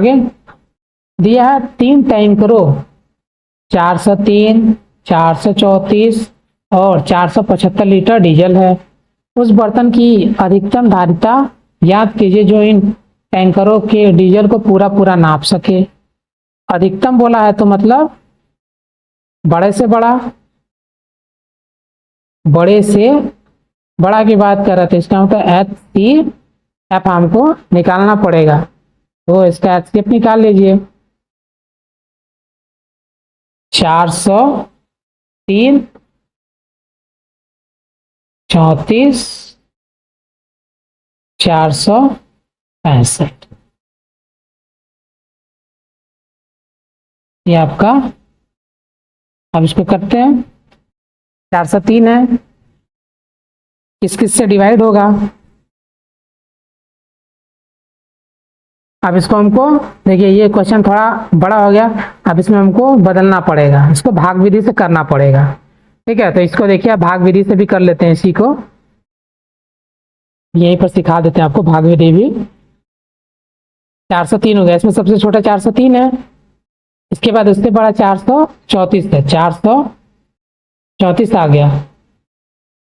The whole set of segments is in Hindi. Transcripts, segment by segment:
आगे दिया है 3 टैंकरों 403, 434 और 475 लीटर डीजल है। उस बर्तन की अधिकतम धारिता याद कीजिए जो इन टैंकरों के डीजल को पूरा पूरा नाप सके। अधिकतम बोला है तो मतलब बड़े से बड़ा, बड़े से बड़ा की बात कर रहे थे, इसका मतलब HCF हमको निकालना पड़ेगा, तो इसका HCF निकाल लीजिए। 403, 34, 465, ये आपका। अब इसको करते हैं, 403 है, किस किस से डिवाइड होगा। अब इसको हमको देखिए, ये क्वेश्चन थोड़ा बड़ा हो गया, अब इसमें हमको बदलना पड़ेगा, इसको भाग विधि से करना पड़ेगा। ठीक है, तो इसको देखिए भाग विधि से भी कर लेते हैं, इसी को यहीं पर सिखा देते हैं आपको भाग विधि भी। 403 हो गया, इसमें सबसे छोटा 403 है, इसके बाद उससे बड़ा 434 है, 434 आ गया,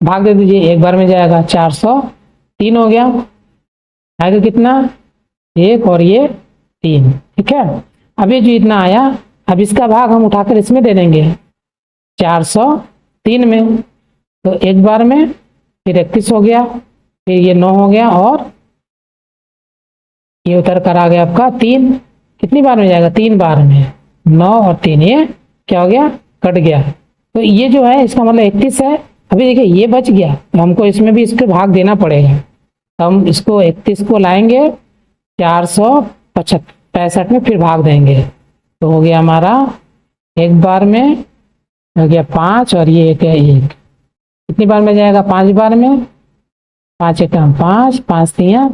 भाग दे दीजिए, एक बार में जाएगा, 403 हो गया, आएगा कितना, 1 और ये 3। ठीक है, अब ये जो इतना आया, अब इसका भाग हम उठाकर इसमें दे देंगे 403 में, तो एक बार में, फिर 31 हो गया, फिर ये 9 हो गया, और ये उतर कर आ गया आपका 3। कितनी बार में जाएगा, 3 बार में, 9 और 3, ये क्या हो गया, कट गया, तो ये जो है इसका मतलब 31 है। अभी देखिए ये बच गया, तो हमको इसमें भी इसके भाग देना पड़ेगा, तो हम इसको 31 को लाएंगे 465 में, फिर भाग देंगे, तो हो गया हमारा एक बार में हो गया 5, और ये एक है 1, कितनी बार में जाएगा, 5 बार में, 5 एक 5, 5 3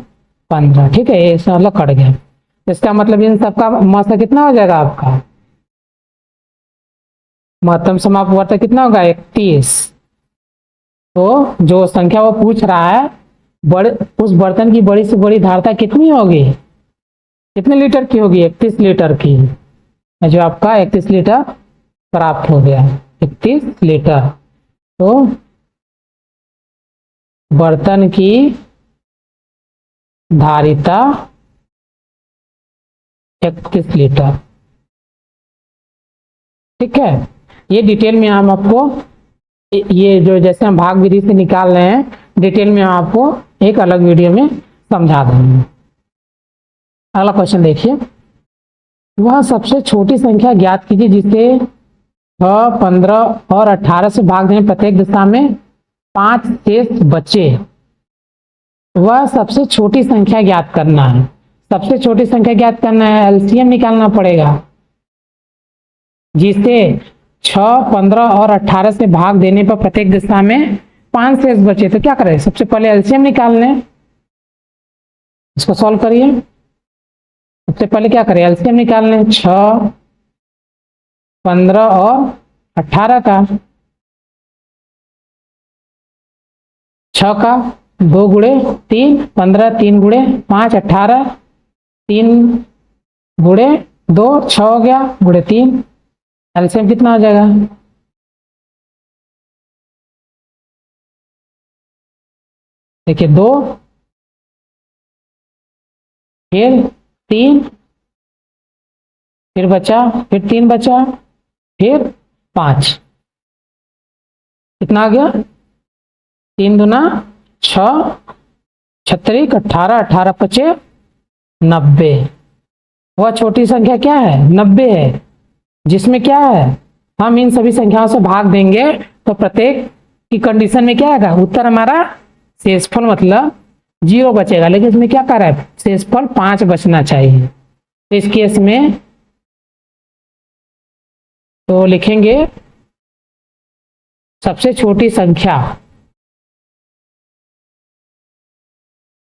15। ठीक है, ये मतलब कट गया, इसका मतलब इन सबका मात्रा कितना हो जाएगा आपका, महत्तम समापवर्तक कितना होगा, 31। तो जो संख्या वो पूछ रहा है, बड़े उस बर्तन की बड़ी से बड़ी धारिता कितनी होगी, कितने लीटर की होगी, 31 लीटर की, जो आपका 31 लीटर प्राप्त हो गया, 31 लीटर। तो बर्तन की धारिता 31 लीटर। ठीक है, ये डिटेल में हम आपको, ये जो जैसे हम भाग विधि से निकाल रहे हैं, डिटेल में हम आपको एक अलग वीडियो में समझा देंगे। अगला क्वेश्चन देखिए, वह सबसे छोटी संख्या ज्ञात कीजिए जिसे 6, 15 और 18 से भाग देने प्रत्येक दिशा में 5 शेष बचे। वह सबसे छोटी संख्या ज्ञात करना है, सबसे छोटी संख्या ज्ञात करना है, एलसीएम निकालना पड़ेगा, जिसे 6, 15 और 18 से भाग देने पर प्रत्येक दिशा में 5 शेष बचे। तो क्या करें, सबसे पहले एलसीएम निकाल लें, इसको सॉल्व करिए। सबसे पहले क्या करें, एलसीएम निकाल लें, 6, 15 और 18 का, 6 का 2 गुणे 3, 15, 3 गुणे 5, 18, 3 गुणे 2, 6 हो गया, गुणे 3, एलसीएम कितना हो जाएगा, देखिए 2, फिर 3, फिर बचा, फिर 3 बचा, फिर 5, कितना आ गया, 3 दूना 6, 36, 18, 18 पचे 90। वह छोटी संख्या क्या है, 90 है, जिसमें क्या है, हम इन सभी संख्याओं से भाग देंगे तो प्रत्येक की कंडीशन में क्या आएगा, उत्तर हमारा शेषफल मतलब 0 बचेगा, लेकिन इसमें क्या कर रहा है, शेषफल 5 बचना चाहिए। तो इस केस में तो लिखेंगे सबसे छोटी संख्या,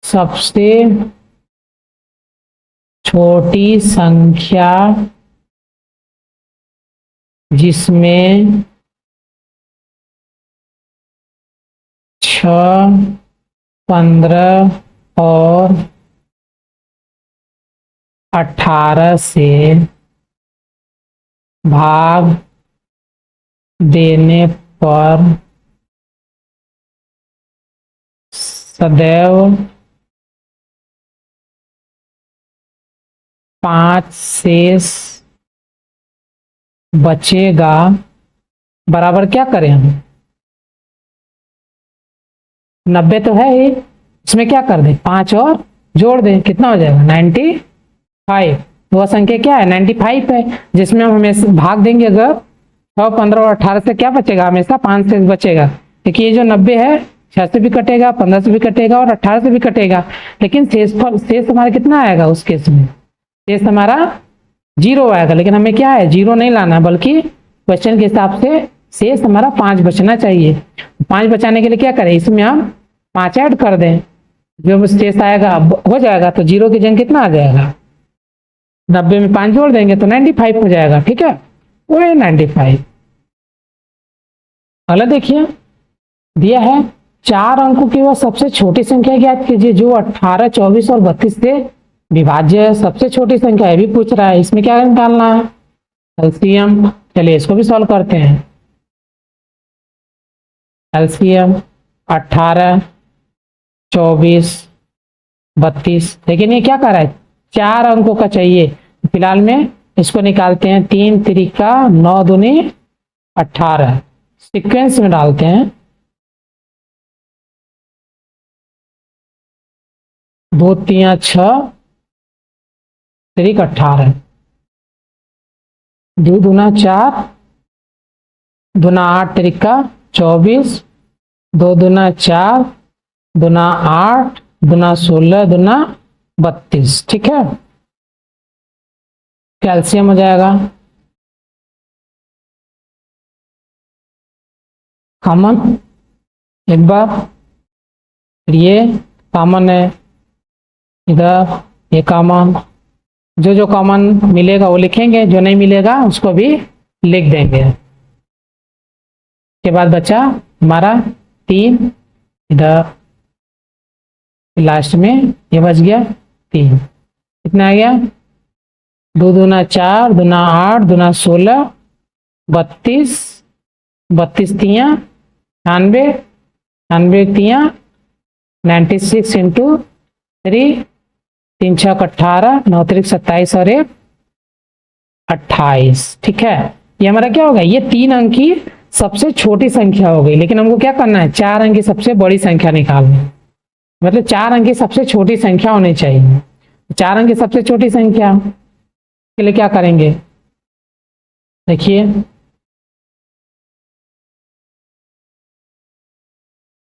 सबसे छोटी संख्या जिसमें 6, 15 और 18 से भाग देने पर सदैव 5 शेष बचेगा, बराबर क्या करें हम? 90 तो है ही, इसमें क्या कर दें, 5 और जोड़ दें, कितना हो जाएगा 95। वह संख्या क्या है 95 है, जिसमें हम हमेशा भाग देंगे अगर 6, 15 और 18 से क्या बचेगा, हमेशा 5 से बचेगा। देखिए ये जो 90 है 6 से भी कटेगा, 15 से भी कटेगा और 18 से भी कटेगा, लेकिन शेष हमारा कितना आएगा उस केस में, शेष हमारा 0 आएगा। लेकिन हमें क्या है 0 नहीं लाना है, बल्कि क्वेश्चन के हिसाब से शेष हमारा 5 बचना चाहिए। 5 बचाने के लिए क्या करें, इसमें हम 5 ऐड कर दें, जो शेष आएगा हो जाएगा, तो 0 की जगह कितना आ जाएगा, 90 में 5 जोड़ देंगे तो 95 हो जाएगा। ठीक है, वो है 95। अगला देखिए दिया है 4 अंकों की वह सबसे छोटी संख्या ज्ञात कीजिए जो 18, 24 और 32 से विभाज्य है। सबसे छोटी संख्या है भी पूछ रहा है, इसमें क्या निकालना है, एलसीएम। चलिए इसको भी सॉल्व करते हैं। एलसीएम 18, 24, 32, लेकिन ये क्या कर रहा है 4 अंकों का चाहिए, फिलहाल में इसको निकालते हैं। 3 त्रिका 9 दूनी 18, सीक्वेंस में डालते हैं। 2 3 6 त्रिक 18, 2 दूना 4, दूना 8 त्रिका 24, 2 दूना 4, दूना 8, दूना 16, दूना 32। ठीक है, कैल्शियम हो जाएगा कॉमन, एक बार ये कॉमन है, इधर ये कॉमन, जो जो कॉमन मिलेगा वो लिखेंगे, जो नहीं मिलेगा उसको भी लिख देंगे। के बाद बचा हमारा 3, इधर लास्ट में ये बच गया 3, कितना आ गया 2 दूना 4, दूना 8, दूना 16, 32, 32 तिया 98, 98 तिया 96 इंटू 3, 3 6 18, 9 3 27 और 1 28। ठीक है, ये हमारा क्या होगा, ये 3 अंक की सबसे छोटी संख्या हो गई, लेकिन हमको क्या करना है 4 अंक की सबसे बड़ी संख्या निकालनी, मतलब 4 अंक की सबसे छोटी संख्या होनी चाहिए। 4 अंक की सबसे छोटी संख्या के लिए क्या करेंगे, देखिए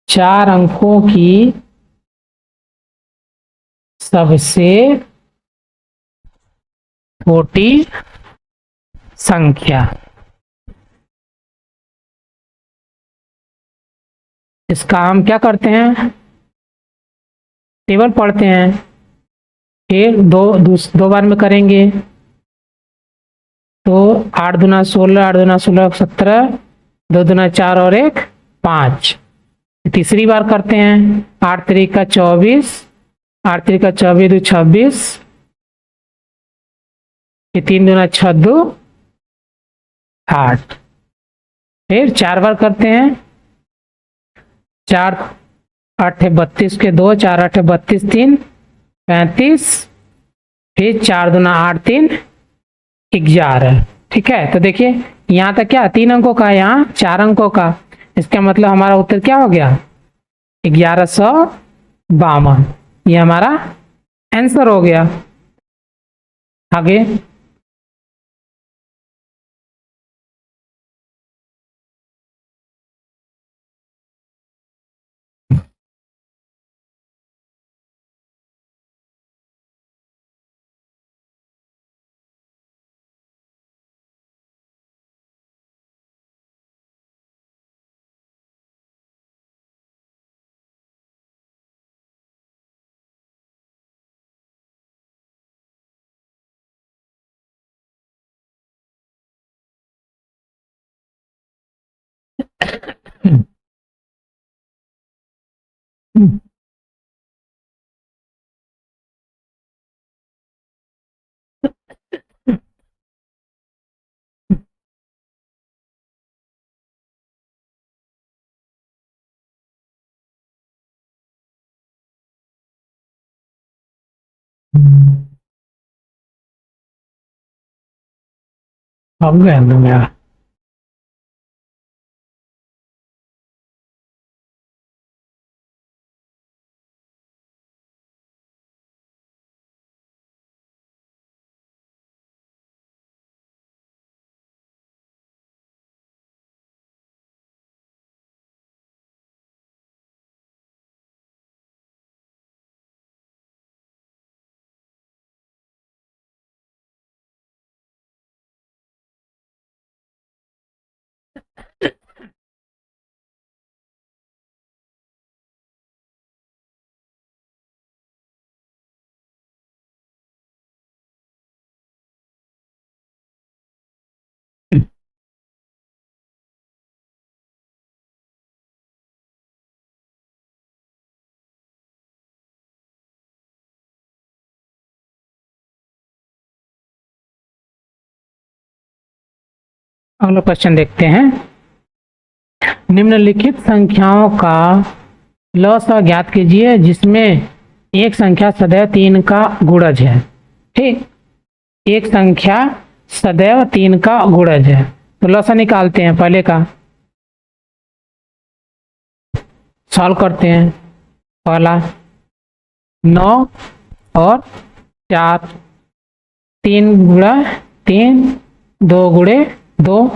4 अंकों की सबसे छोटी संख्या, इसका हम क्या करते हैं टेबल पढ़ते हैं, फिर दो बार में करेंगे तो 8 दूना 16, 8 दूना 16 17, 2 दूना 4 और 1 5। तीसरी बार करते हैं 8 3 का 24, 8 3 का 24 2 26, फिर 3 दूना 6 2 8, फिर 4 बार करते हैं 4 8 है 32 के 2, 4 8 है 32 3 35, फिर 4 दूना 8 3 11। ठीक है, तो देखिए यहाँ तक क्या 3 अंकों का, यहाँ 4 अंकों का, इसका मतलब हमारा उत्तर क्या हो गया 1152, ये हमारा आंसर हो गया। आगे अब गया ना मेरा। अगला क्वेश्चन देखते हैं। निम्नलिखित संख्याओं का लसाअ ज्ञात कीजिए जिसमें एक संख्या सदैव 3 का गुणज है। ठीक, एक संख्या सदैव 3 का गुणज है। तो लसाअ निकालते हैं, पहले का सॉल्व करते हैं। पहला 9 और 4, 3 गुणा 3, 2 गुणे 2,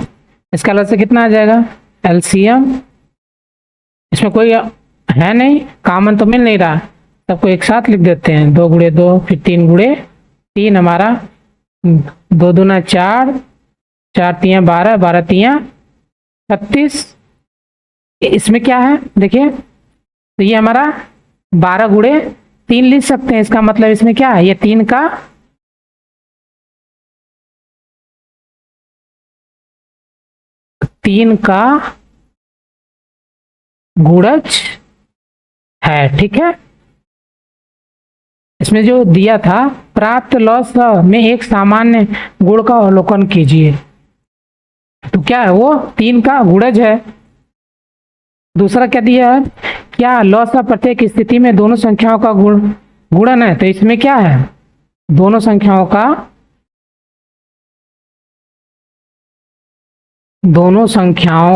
इसका लसाअ कितना आ जाएगा? एलसीएम, इसमें कोई है नहीं, कॉमन तो मिल नहीं रहा, सबको एक साथ लिख देते हैं। 2 गुणे 2, फिर 3 गुणे 3, हमारा 2 दूना 4, 4 तिया 12, 12 तिया 36। इसमें क्या है देखिए, तो ये हमारा 12 गुणे 3 लिख सकते हैं। इसका मतलब इसमें क्या है, ये 3 का गुणज है। ठीक है, इसमें जो दिया था प्राप्त लसाअ में एक सामान्य गुण का अवलोकन कीजिए, तो क्या है वो 3 का गुणज है। दूसरा क्या दिया है, क्या लसाअ प्रत्येक स्थिति में दोनों संख्याओं का गुणन है। तो इसमें क्या है, दोनों संख्याओं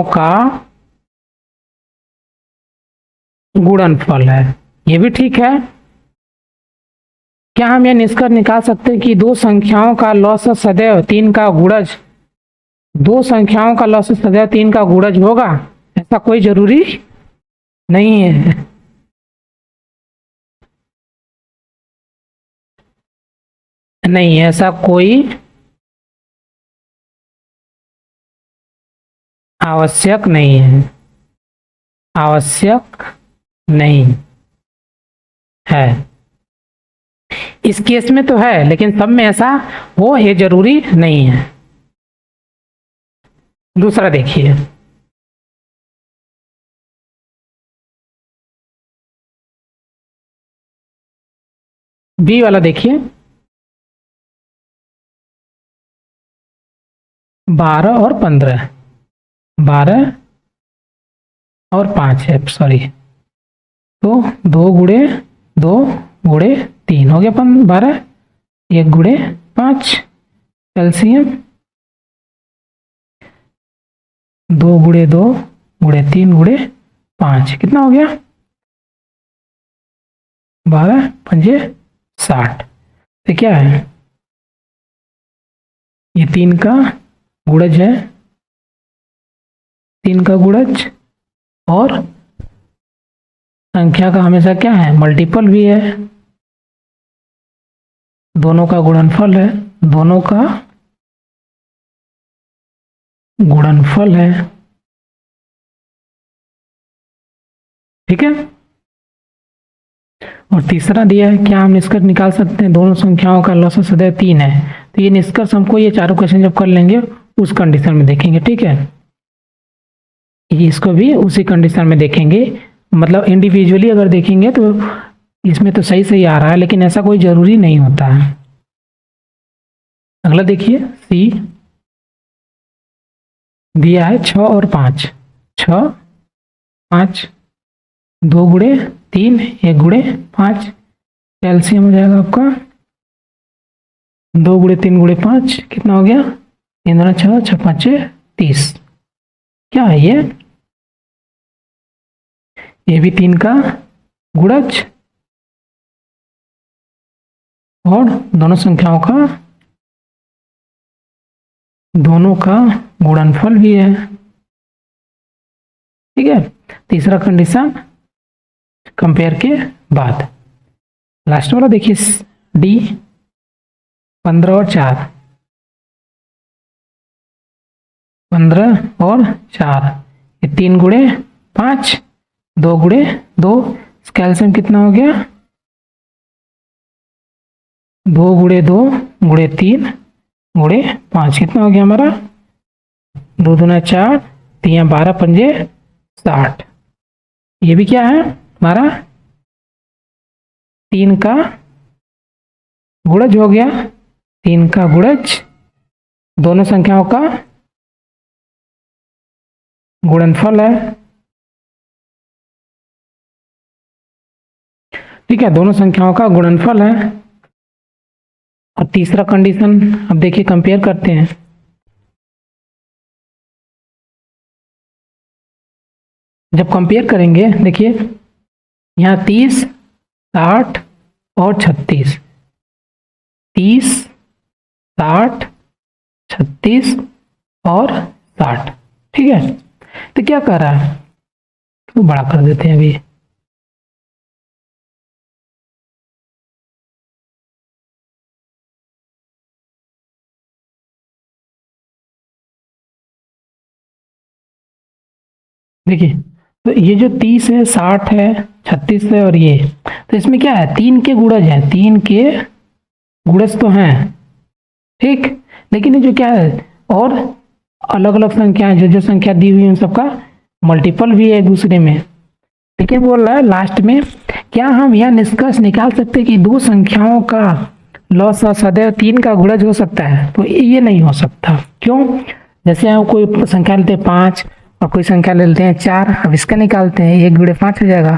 का गुणनफल है। ये भी ठीक है। क्या हम यह निष्कर्ष निकाल सकते हैं कि दो संख्याओं का लसाअ सदैव 3 का गुणज, दो संख्याओं का लसाअ सदैव 3 का गुणज होगा? ऐसा कोई जरूरी नहीं है। नहीं, ऐसा कोई आवश्यक नहीं है, आवश्यक नहीं है। इस केस में तो है, लेकिन सब में ऐसा हो ये जरूरी नहीं है। दूसरा देखिए, बी वाला देखिए, 12 और 15, 12 और 5 है, सॉरी, तो 2 गुणे 2 गुणे 3 हो गया 12, 1 गुणे 5, एलसीएम 2 गुणे 2 गुणे 3 गुणे 5, कितना हो गया? 12 पंजे 60। तो क्या है, ये 3 का गुणज है, 3 का गुणज, और संख्या का हमेशा क्या है, मल्टीपल भी है। दोनों का गुणनफल है, दोनों का गुणनफल है। ठीक है, और तीसरा दिया है, क्या हम निष्कर्ष निकाल सकते हैं दोनों संख्याओं का लसाअ सदैव 3 है। तो ये निष्कर्ष हमको ये चारों क्वेश्चन जब कर लेंगे उस कंडीशन में देखेंगे। ठीक है, इसको भी उसी कंडीशन में देखेंगे, मतलब इंडिविजुअली अगर देखेंगे तो इसमें तो सही सही आ रहा है, लेकिन ऐसा कोई जरूरी नहीं होता है। अगला देखिए, सी दिया है 6 और 5, 6 5, 2 गुणे 3, 1 गुणे 5, एलसीएम हो जाएगा आपका 2 गुणे 3 गुणे 5 कितना हो गया? 3 दूना 6, 6 5 30। क्या है ये भी 3 का गुणज और दोनों संख्याओं का गुणनफल भी है। ठीक है, तीसरा कंडीशन कंपेयर के बाद। लास्ट वाला देखिए डी 15 और 4, 15 और 4, ये 3 गुणे 5, 2 गुणे 2, इसका एलसीएम कितना हो गया? 2 गुणे 2 गुणे 3 गुणे 5 कितना हो गया हमारा? 2 दूना 4, 3 12 पंजे 60। ये भी क्या है हमारा? 3 का गुणज हो गया, 3 का गुणज, दोनों संख्याओं का गुणनफल है। ठीक है, दोनों संख्याओं का गुणनफल है। और तीसरा कंडीशन अब देखिए कंपेयर करते हैं। जब कंपेयर करेंगे देखिए यहाँ 30, 60 और 36, 30, 60, 36 और 60। ठीक है, तो क्या कर रहा है? तो बड़ा कर देते हैं अभी। देखिए तो ये जो 30 है, 60 है, 36 है और ये, तो इसमें क्या है? 3 के गुणज है, 3 के गुणज तो हैं। ठीक, लेकिन ये जो क्या है और अलग अलग संख्याएं, जो जो संख्या दी हुई है उन सबका मल्टीपल भी है एक दूसरे में। लेकिन बोल रहा है लास्ट में, क्या हम यह निष्कर्ष निकाल सकते हैं कि दो संख्याओं का लॉग सदैव 3 का गुणज हो सकता है? तो ये नहीं हो सकता। क्यों? जैसे हम कोई संख्या लेते हैं 5 और कोई संख्या ले लेते हैं 4, अब इसका निकालते हैं, 1 गुणे 5 हो जाएगा,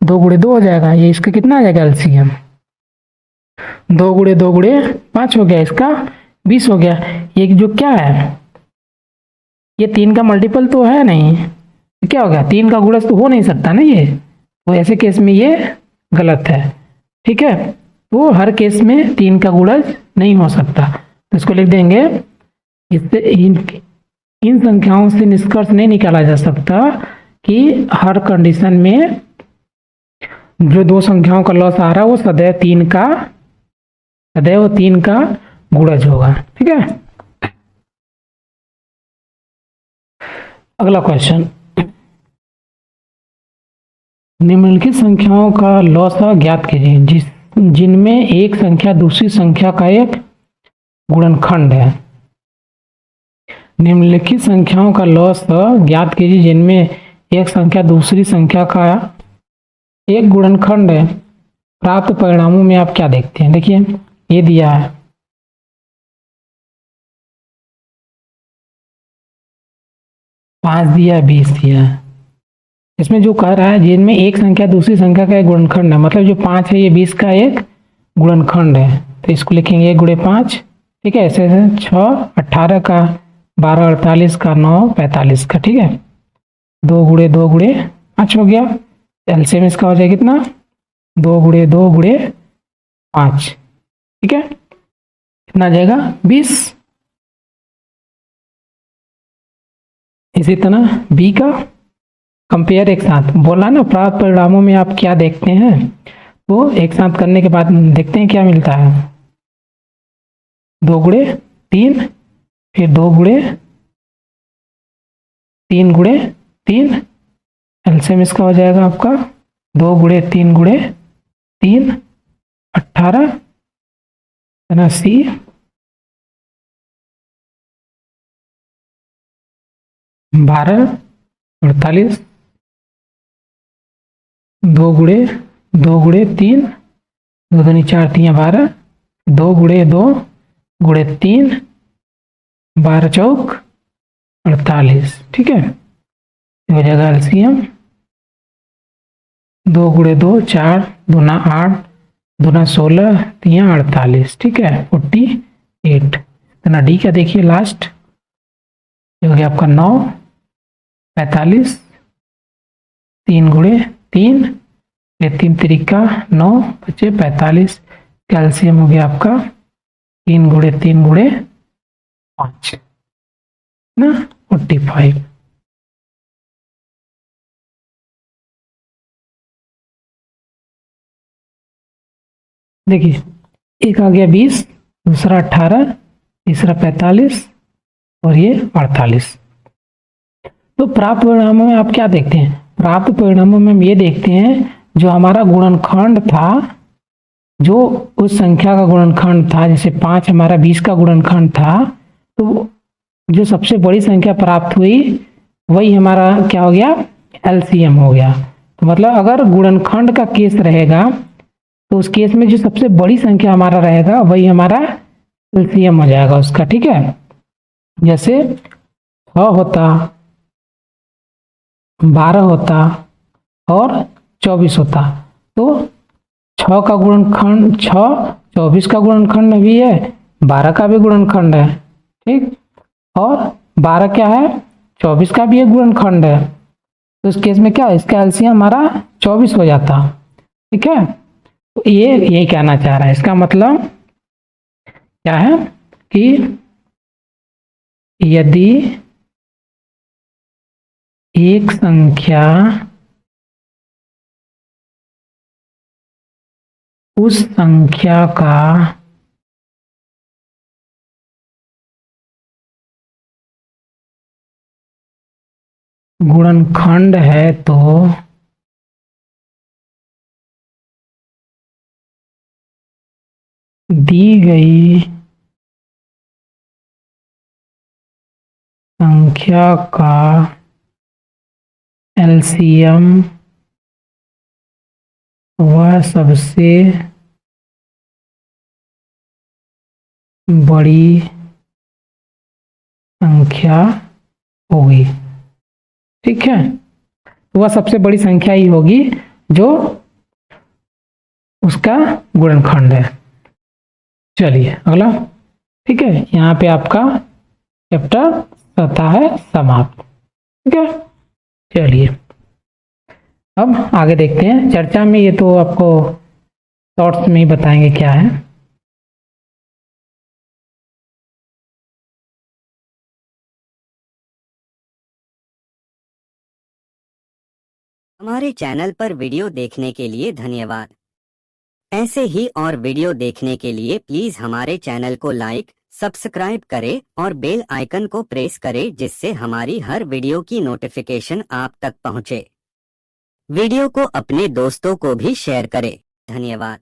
2 गुणे 2 हो जाएगा, ये इसका कितना आ जाएगा एलसीएम? 2 गुणे 2 गुणे 5 हो गया, इसका 20 हो गया। ये जो क्या है, ये 3 का मल्टीपल तो है नहीं, क्या हो गया? 3 का गुणज तो हो नहीं सकता ना ये, तो ऐसे केस में ये गलत है। ठीक है, तो हर केस में 3 का गुणज नहीं हो सकता, तो इसको लिख देंगे। इससे इन संख्याओं से निष्कर्ष नहीं निकाला जा सकता कि हर कंडीशन में जो दो संख्याओं का लॉस आ रहा है वो सदैव 3 का गुणज होगा। ठीक है, अगला क्वेश्चन, निम्नलिखित संख्याओं का लॉस ज्ञात कीजिए जिनमें एक संख्या दूसरी संख्या का एक गुणनखंड है। निम्नलिखित संख्याओं का लॉस ज्ञात कीजिए जिनमें एक संख्या दूसरी संख्या का एक गुणनखंड है। प्राप्त परिणामों में आप क्या देखते हैं? देखिए ये दिया है, पाँच दिया, 20 दिया। इसमें जो कह रहा है जिनमें एक संख्या दूसरी संख्या का एक गुणनखंड है, मतलब जो 5 है ये 20 का एक गुणनखंड है, तो इसको लिखेंगे 1 गुणे 5। ठीक है, ऐसे 6 18 का, 12 48 का, 9 45 का। ठीक है, 2 गुणे 2 गुणे 5 हो गया, एलसीएम इसका हो जाएगा कितना? 2 गुणे 2 गुणे 5। ठीक है, कितना आ जाएगा? 20। इसी तरह बी का कंपेयर एक साथ बोला ना, प्राप्त परिणामों में आप क्या देखते हैं, तो एक साथ करने के बाद देखते हैं क्या मिलता है। 2 गुणे 3, फिर 2 गुणे 3 गुणे 3, एलसीएम इसका हो जाएगा आपका 2 गुणे 3 गुणे 3 18 80 12 48, 2 गुणे 2 गुणे 3, 2 दूनी 4 3 12, 2 गुणे 2 गुणे 3, 12 चौक 48। ठीक है, हो जाएगा एलसीएम 2 गुणे 2 4, दूना 8, दूना 16, 3 48। ठीक है, 48 8, इतना डी का देखिए लास्ट हो गया आपका 9, 45, 3 गुणे 3, ये 3 तिरिका 9 बचे 45, कैल्शियम हो गया आपका 3 गुणे 3 गुणे 5 ना 45। देखिए एक आ गया 20, दूसरा 18, तीसरा 45 और ये 48। तो प्राप्त परिणामों में आप क्या देखते हैं? प्राप्त परिणामों में हम ये देखते हैं जो हमारा गुणनखंड था, जो उस संख्या का गुणनखंड था, जैसे 5 हमारा 20 का गुणनखंड था, तो जो सबसे बड़ी संख्या प्राप्त हुई वही हमारा क्या हो गया? एलसीएम हो गया। तो मतलब अगर गुणनखंड का केस रहेगा तो उस केस में जो सबसे बड़ी संख्या हमारा रहेगा वही हमारा एलसीएम हो जाएगा उसका, ठीक है। जैसे 6 होता, 12 होता और 24 होता, तो 6 का गुणनखंड 6, 24 का गुणनखंड भी है, 12 का भी गुणनखंड है, ठीक। और 12 क्या है? 24 का भी एक गुणनखंड है। तो इस केस में क्या, इसका एलसीएम हमारा 24 हो जाता, ठीक है। तो ये कहना चाह रहा है, इसका मतलब क्या है कि यदि एक संख्या उस संख्या का गुणनखंड है तो दी गई संख्या का एलसीएम वह सबसे बड़ी संख्या होगी, ठीक है। वह सबसे बड़ी संख्या ही होगी जो उसका गुणनखंड है। चलिए अगला, ठीक है। यहाँ पे आपका चैप्टर होता है समाप्त, ठीक है। चलिए अब आगे देखते हैं चर्चा में, ये तो आपको शॉर्ट्स में ही बताएंगे क्या है। हमारे चैनल पर वीडियो देखने के लिए धन्यवाद। ऐसे ही और वीडियो देखने के लिए प्लीज हमारे चैनल को लाइक, सब्सक्राइब करें और बेल आइकन को प्रेस करें, जिससे हमारी हर वीडियो की नोटिफिकेशन आप तक पहुंचे। वीडियो को अपने दोस्तों को भी शेयर करें। धन्यवाद।